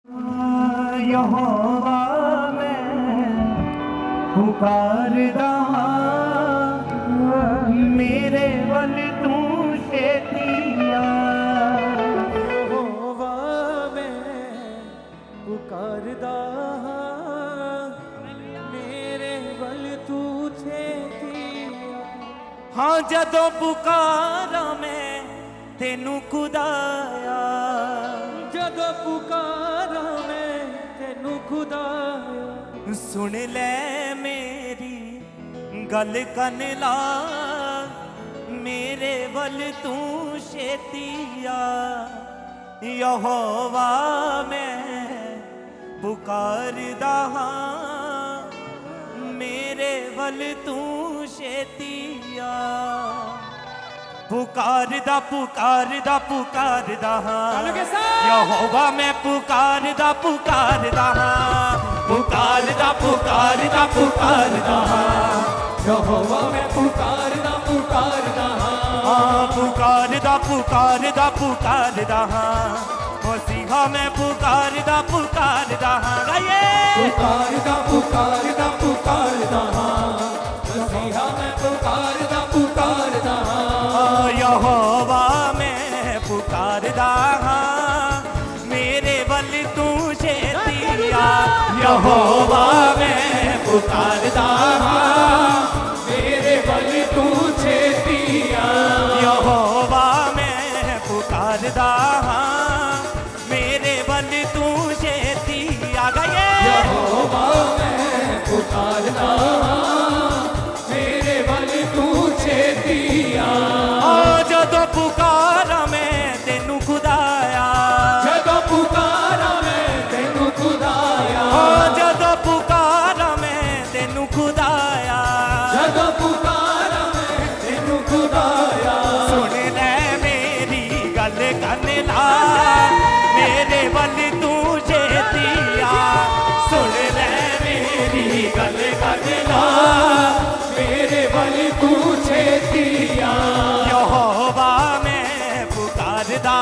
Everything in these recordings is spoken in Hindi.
यहोवा मैं पुकारदा मेरे वल तू छेतिया। यहोवा मैं पुकारदा मेरे वल तू छेतिया। हाँ जदों पुकारा मैं तेनू खुदाया, जदों पुकारा मैं तेनू खुदाया। सुन ले मेरी गल कन ला मेरे वल तू छेतिया। यहोवा मैं पुकारदा मेरे वल तू छेतिया। पुकारदा पुकारदा पुकारदा यहोवा मैं पुकारदा पुकारदा पुकारदा पुकारदा पुकारदा यहोवा मैं पुकारदा पुकारदा पुकारदा पुकारदा पुकारदा मसीहा मैं पुकारदा पुकारदा गाइए पुकारदा पुकारदा पुकारदा मसीहा मैं पुकारदा पुकारदा। यहोवा मैं पुकारदा मेरे वल तू छेतिया। यहोवा मैं पुकारदा मेरे वल तू छेतिया। यहोवा मैं पुकारदा मेरे वल तू छेतिया। गाइए यहोवा मैं पुकारदा मेरे वल तू छेतिया। जदों पुकारा मैं तेनू खुदाया, जदों पुकारा मैं तेनू खुदाया। जदों पुकारा मैं तेनू खुदाया। जदों पुकारा मैं तेनू खुदाया। सुन ले मेरी गल कन ला मेरे वल तू छेतिया। सुन ले मेरी गल कन ला मेरे वल तू छेतिया। यहोवा मैं पुकारदा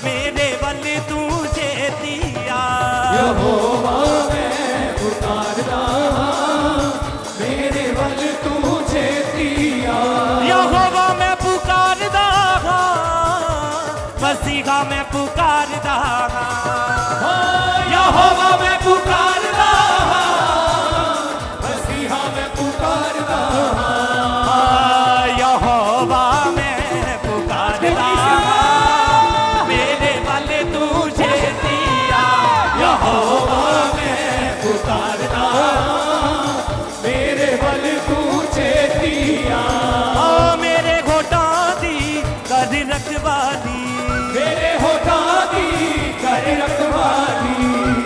मेरे वल तू छेतिया। यहोवा मैं पुकारदा मेरे वल तू छेतिया। यहोवा मैं पुकारदा मसीहा मैं पुकारदा। यहोवा मैं पुकारदा मसीहा मैं पुकारदा। यहोवा मैं पुकारदा मेरे वल तू छेतिया। यहोवा मैं पुकारदा मेरे वल तू छेतिया। मेरे घोटां दी कर रखवाली। मेरे होठां दी कर रखवाली।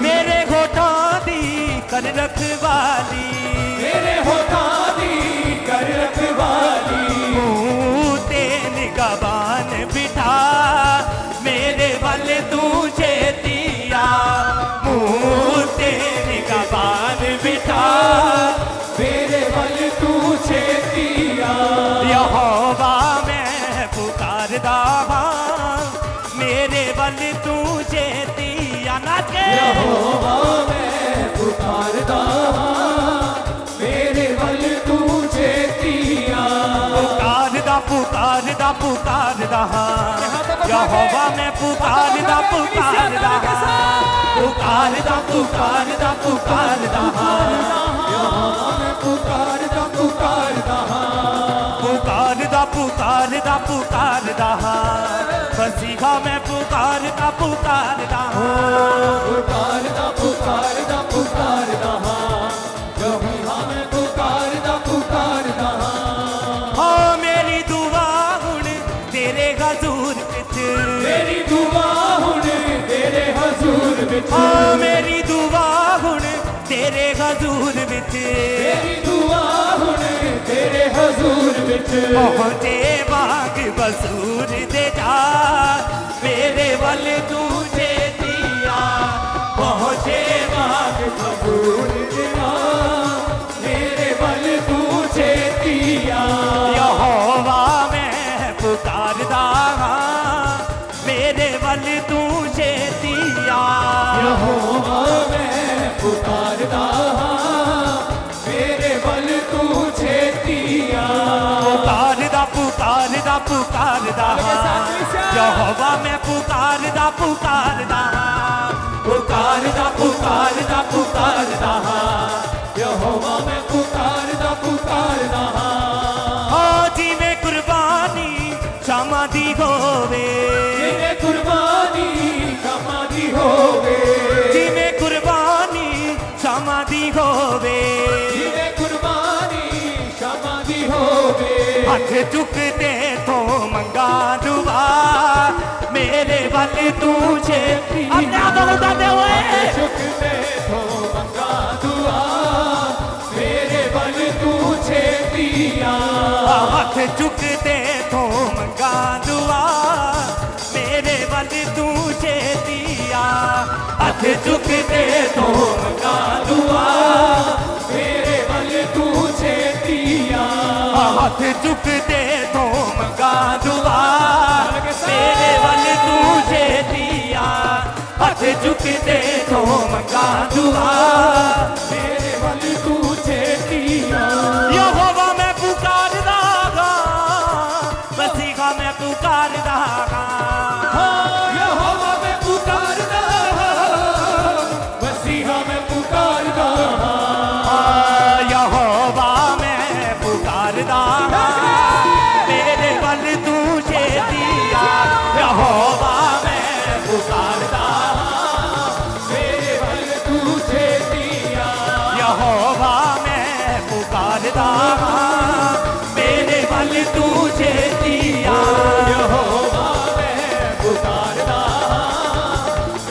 मेरे घोटां दी कर रखवाली। मेरे होठां दी कर रखवाली। मुँह ते निगहबान बिठा मेरे वल तू छेतिया। मुँह ते निगहबान बिठा मेरे वल तू छेतिया। यहोवा मैं पुकारदा मेरे वल तू छेतिया। नाच के यहोवा मैं पुकारदा मेरे वल तू छेतिया। पुकारदा पुकारदा पुकारदा यहोवा मैं पुकारदा पुकारदा पुकारदा पुकारदा पुकारदा यहोवा मैं पुकारदा पुकारदा पुकारदा पुकारदा पुकारदा मसीहा मैं पुकारदा पुकारदा पुकारदा पुकारदा पुकारदा यहोवा मैं पुकारदा पुकारदा। हाँ मेरी दुआ हुण तेरे हजूर विच। मेरी दुआ हुण तेरे हजूर विच। हाँ मेरी दुआ हुण तेरे हजूर विच। मेरी दुआ हुण तेरे हजूर विच। पहुँचे बाग बसूर दे जा मेरे वल तू छेतिया। पहुँचे बाग बसूर दे जा मेरे वल तू छेतिया। यहोवा मैं पुकारदा मेरे वल वल तू छेतिया यहोवा मैं पुकारदा हां मेरे वल तू छेतिया पुकारदा पुकारदा पुकारदा यहोवा मैं पुकारदा पुकारदा पुकारदा पुकारदा पुकारदा यहोवा मैं पुकारदा पुकारदा ओ जिवें कुर्बानी क्षमा दी होवे जिवें कुर्बानी क्षमा दी होवे जिवें कुर्बानी क्षमा दी होवे जिवें कुर्बानी क्षमा दी होवे हथ चुकते तो मंगा दुआ मेरे वल तू छेती अपने आप को उठाते हुए चुकते तो मंगा दुआ मेरे वल तू छेतिया हथ चुकते तो मंगा दुआ मेरे वल तू छेतिया हथ चुकते तो मंगा दुआ मेरे वल तू छेतिया हाथ चुकते तो मंगा दुआ मेरे वल तू छेतिया हाथ चुकते तो मंगा दुआ मेरे वल तू छेतिया यहोवा मैं पुकारदा हां मसीहा मैं पुकारदा हां यहोवा मैं पुकारदा मसीहा मैं पुकारदा यहोवा मैं पुकारदा मेरे वल तू छेतिया यहोवा मैं पुकारदा मेरे वल तू छेतिया यहोवा मैं पुकारदा मेरे वल तू छेतिया यहोवा मैं पुकारदा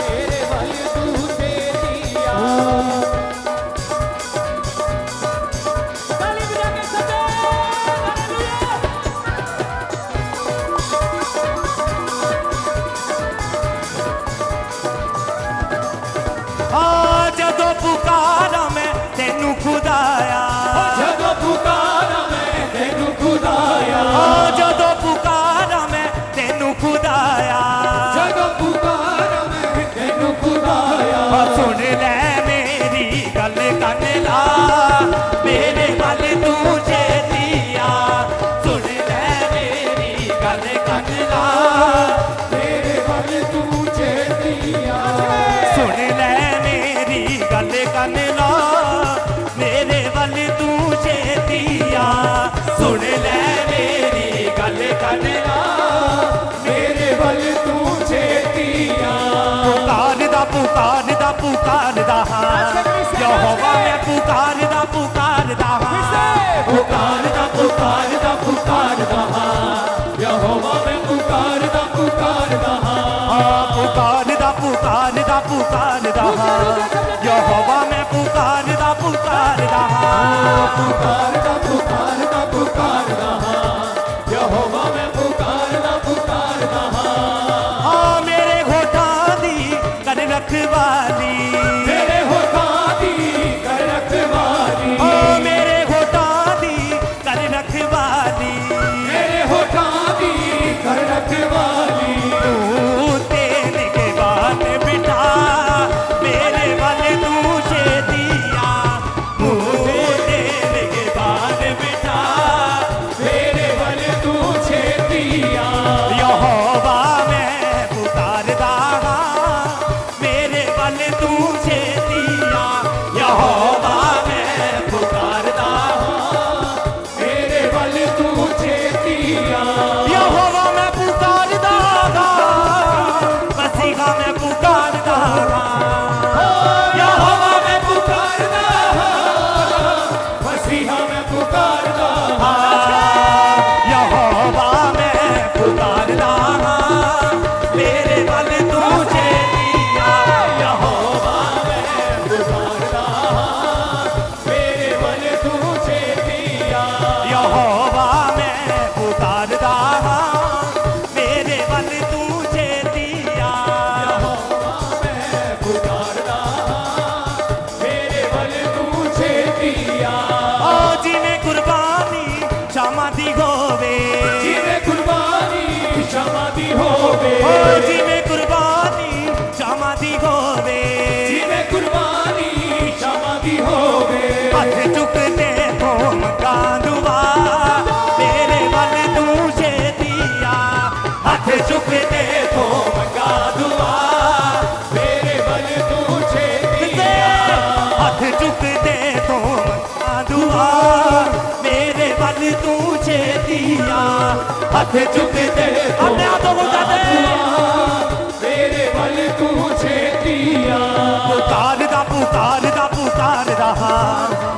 मेरे वल तू छेतिया ताली बजा के सजे जदों पुकारा मैं तेनू खुदाया ਜਦੋਂ ਪੁਕਾਰਾਂ ਮੈਂ ਤੈਨੂੰ ਖੁਦਾਇਆ जदों पुकारा मैं तेनू खुदाया ਜਦੋਂ ਪੁਕਾਰਾਂ ਮੈਂ ਤੈਨੂੰ ਖੁਦਾਇਆ सुन ले मेरी गल कन ला मेरे वल तू छेतिया सुन ले मेरी गल कन ला ਤੇਰੇ ਵੱਲ ਤੂੰ ਛੇਤੀਆ सुन ले मेरी गल कन ला मेरे वल तू छेतिया सुन ले मेरी गल कन ला ਮੇਰੇ ਵੱਲ ਤੂੰ ਛੇਤੀਆ पुकारदा पुकारदा पुकारदा यहोवा मैं पुकारदा पुकारदा ਪੁਕਾਰਦਾ ਪੁਕਾਰਦਾ ਪੁਕਾਰਦਾ ਯਹੋਵਾ ਮੈਂ ਪੁਕਾਰਦਾ ਪੁਕਾਰਦਾ पुकारदा पुकारदा पुकारदा यहोवा मैं पुकारदा पुकारदा ਪੁਕਾਰਦਾ ਪੁਕਾਰਦਾ ਪੁਕਾਰਦਾ ਯਹੋਵਾ ਮੈਂ ਪੁਕਾਰਦਾ ਪੁਕਾਰਦਾ मेरे होठां दी कर रखवाली ਮੇਰੇ ਹੋਠਾਂ ਦੀ ਕਰ ਰਖਵਾਲੀ मेरे होठां दी कर रखवाली ਮੇਰੇ ਹੋਠਾਂ ਦੀ ਕਰ ਰਖਵਾਲੀ तू तेन के बात बिठा मेरे वल तू छेतिया तू तेन के बात बिठा ਮੇਰੇ ਵੱਲ ਤੂੰ ਛੇ माथे चुकते अपने हाथों को उठाते मेरे वल तू छेतिया पुकारदा पुकारदा पुकारदा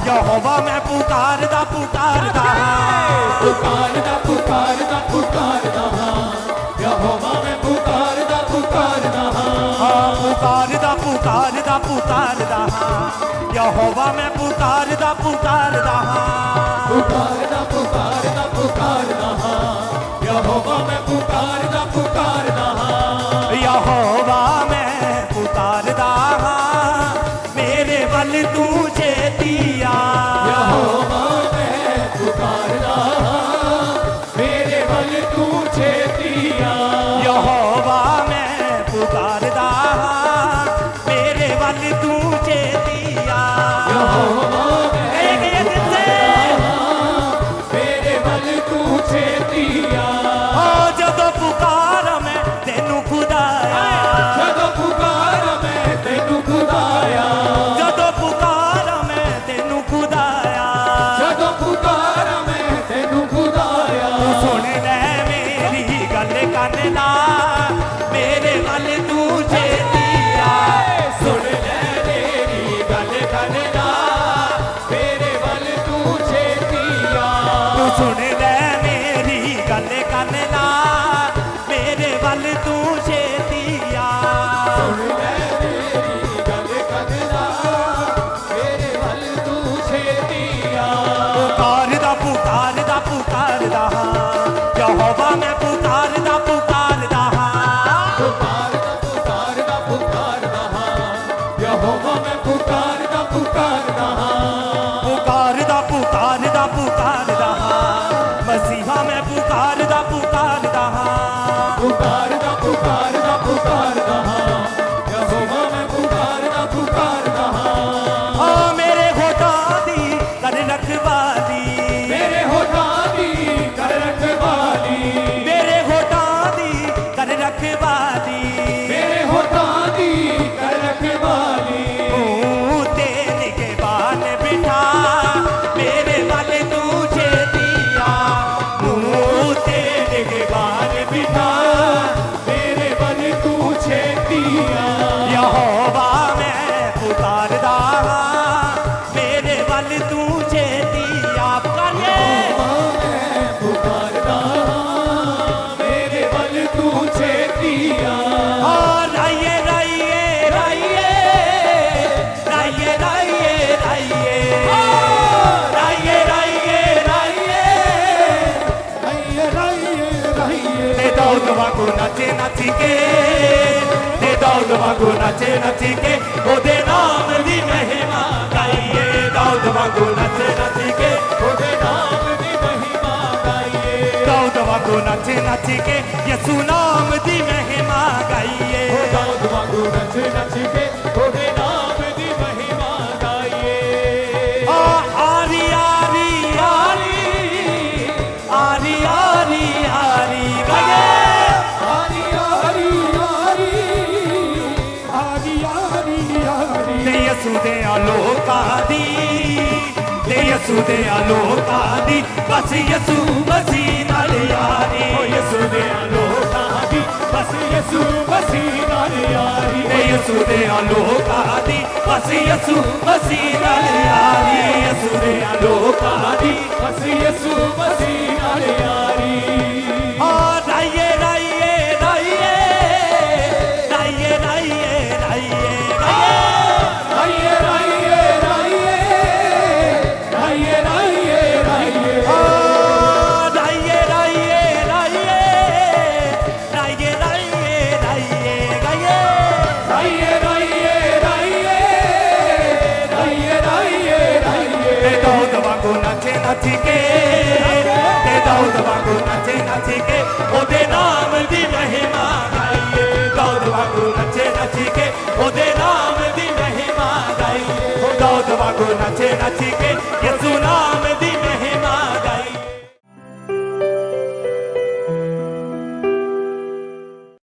यहोवा मैं पुकारदा पुकारदा पुकारदा पुकारदा पुकारदा यहोवा मैं पुकारदा पुकारदा पुकारदा पुकारदा पुकारदा यहोवा मैं पुकारदा पुकारदा पुकारदा पुकारदा पुकारदा यहोवा मैं पुकारदा पुकारदा यहोवा मैं पुकारदा मेरे वल तू छेतिया यहोवा मैं पुकारदा मेरे वल तू छेतिया यहोवा मैं पुकारदा मेरे वल तू छेतिया यहोवा गए गए दिन से मेरे वल तू छेतिया ਜਦੋਂ ਪੁਕਾਰ ਮੈਂ ਤੈਨੂੰ ਖੁਦਾਇਆ ਜਦੋਂ ਪੁਕਾਰ ਮੈਂ ਤੈਨੂੰ ਖੁਦਾਇਆ ਜਦੋਂ ਪੁਕਾਰ ਮੈਂ ਤੈਨੂੰ ਖੁਦਾਇਆ ਜਦੋਂ ਪੁਕਾਰ ਮੈਂ ਤੈਨੂੰ ਖੁਦਾਇਆ ਤੂੰ ਸੁਣ ਲੈ ਮੇਰੀ ਗੱਲ ਕੰਨ ਲਾ ਮੇਰੇ ਵੱਲ ਤੂੰ ਛੇਤੀਆ ਸੁਣ ਲੈ ਮੇਰੀ ਗੱਲ ਕੰਨ ਲਾ ਮੇਰੇ ਵੱਲ ਤੂੰ ਛੇਤੀਆ ਤੂੰ ਸੁਣ ਲੈ ਮੇਰੀ ਗੱਲ ਕੰਨ ਲਾ ਮੇਰੇ ਵੱਲ ਤੂੰ ਛੇਤੀਆ ਸੁਣ ਲੈ ਮੇਰੀ ਗੱਲ ਕੰਨ ਲਾ ਮੇਰੇ ਵੱਲ ਤੂੰ ਛੇਤੀਆ ਪੁਕਾਰਦਾ ਪੁਕਾਰਦਾ ਪੁਕਾਰਦਾ ਯਹੋਵਾ ਮੈਂ ਪੁਕਾਰਦਾ ਪੁਕਾਰਦਾ ਪੁਕਾਰਦਾ ਪੁਕਾਰਦਾ ਪੁਕਾਰਦਾ ਯਹੋਵਾ ਮੈਂ ਪੁਕਾਰਦਾ ਪੁਕਾਰਦਾ ਪੁਕਾਰਦਾ ਪੁਕਾਰਦਾ ਪੁਕਾਰਦਾ ਮਸੀਹਾ ਮੈਂ ਪੁਕਾਰਦਾ ਪੁਕਾਰਦਾ ਪੁਕਾਰਦਾ ਪੁਕਾਰਦਾ ਪੁਕਾਰਦਾ ਯਹੋਵਾ ਮੈਂ ਪੁਕਾਰਦਾ ਪੁਕਾਰਦਾ ਆ ਮੇਰੇ ਹੋਠਾਂ ਦੀ ਕਰ ਰਖਵਾਲੀ ਮੇਰੇ ਹੋਠਾਂ ਦੀ ਕਰ ਰਖਵਾਲੀ ਮੇਰੇ ਹੋਠਾਂ ਦੀ ਕਰ ਰਖਵਾਲੀ ਮੇਰੇ ਹੋਠਾਂ ਦੀ ਕਰ ਰਖਵਾਲੀ ਮੂੰਹ ਤੇ ਨਿਗਹਿਬਾਨ ਬਿਠਾ ਮੇਰੇ ਵੱਲ ਤੂੰ ਛੇਤੀਆ ਮੂੰਹ ਤੇ ਨਿਗਹਿਬਾਨ ਬਿਠਾ ਮੇਰੇ ਵੱਲ ਤੂੰ ਛੇਤੀਆ ਯਹੋਵਾ ਮੈਂ ਪੁਕਾਰਦਾ ਮੇਰੇ ਵੱਲ ਤੂੰ ਛੇਤੀਆ ਕਰੇ ਮੈਂ ਪੁਕਾਰਦਾ ਮੇਰੇ ਵੱਲ ਤੂੰ ਛੇਤੀਆ ਰਾਈਏ ਰਾਈਏ ਰਾਈਏ ਰਾਈਏ ਰਾਈਏ ਰਾਈਏ ਰਾਈਏ ਰਾਈਏ ਰਾਈਏ ਰਾਈਏ ਰਾਈਏ ਰਾਈਏ ਤੇ ਦੌਦ ਵਾਂਗੂ ਨੱਚੇ ਨੱਚ ਕੇ ਤੇ ਦੌਦ ਵਾਂਗੂ ਨੱਚੇ ਨੱਚ ਕੇ ਉਹਦੇ ਨਾਮ ਦੀ ਮਹਿਮਾ ਗਾਈਏ ਦੌਦ ਵਾਂਗੂ ਨੱਚੇ ਨੱਚ ਕੇ ਉਹਦੇ ਨਾਮ ਦੀ ਮਹਿਮਾ ਗਾਈਏ ਦੌਦ ਵਾਂਗੂ ਨੱਚੇ ਨੱਚ ਕੇ ਯਿਸੂ ਨਾਮ ਦੀ ਮਹਿਮਾ ਗਾਈਏ ਦਾਊਦ ਵਾਂਗੂ ਨੱਚ ਨੱਚ ਕੇ ਉਹਦੇ ਨਾਮ ਦੀ ਮਹਿਮਾ ਗਾਈਏ ਆਰੀ ਆਰੀ ਆਰੀ ਆਰੀ ਆਰੀ ਆਰੀ ਗਾਈਏ ਆਰੀ ਆਰੀ ਆਰੀ ਆਰੀ ਆਰੀ ਆਰੀ ਤੇ ਯਿਸੂ ਦੇ ਲੋਕਾਂ ਦੀ ਤੇ ਯਿਸੂ ਦੇ ਲੋਕਾਂ ਦੀ ਬਸ ਯਿਸੂ ਮਸੀਹ ਨਾਲ ਯਾਰੀ ਓ ਯਿਸੂ ਦੇ ਲੋਕਾਂ ਦੀ ਬਸ ਯਿਸੂ ਮਸੀਹ ਨਾਲ ਯਾਰੀ ਤੇ ਯਿਸੂ ਦੇ ਲੋਕਾਂ ਦੀ ਬਸ ਯਿਸੂ ਮਸੀਹ ਨਾਲ ਯਾਰੀ ਯਿਸੂ ਦੇ ਲੋਕਾਂ ਦੀ ਬਸ ਯਿਸੂ ਮਸੀਹ ਨਾਲ ਯਾਰੀ ਰਾਈਏ ਰਾਈਏ ਰਾਈਏ ਰਾਈਏ ਰਾਈਏ ਰਾਈਏ ਰਾਈਏ ਰਾਈਏ ਰਾਈਏ ਰਾਈਏ ਰਾਈਏ ਰਾਈਏ ਰਾਈਏ ਰਾਈਏ ਰਾਈਏ ਰਾਈਏ ਰਾਈਏ ਰਾਈਏ ਗਾਈਏ ਰਾਈਏ ਰਾਈਏ ਰਾਈਏ ਰਾਈਏ ਰਾਈਏ ਤੇ ਦੌਦ ਵਾਂਗੂ ਨੱਚੇ ਨੱਚ ਕੇ ਤੇ ਦੌਦ ਵਾਂਗੂ ਨੱਚੇ ਨੱਚ ਕੇ ਉਹਦੇ ਨਾਮ ਦੀ ਮਹਿਮਾ ਗਾਈਏ ਦੌਦ ਵਾਂਗੂ ਨੱਚੇ ਨੱਚ ਕੇ ਉਹਦੇ ਨਾਮ ਦੀ ਮਹਿਮਾ ਗਾਈਏ ਦੌਦ ਵਾਂਗੂ ਨੱਚੇ ਨੱਚ ਕੇ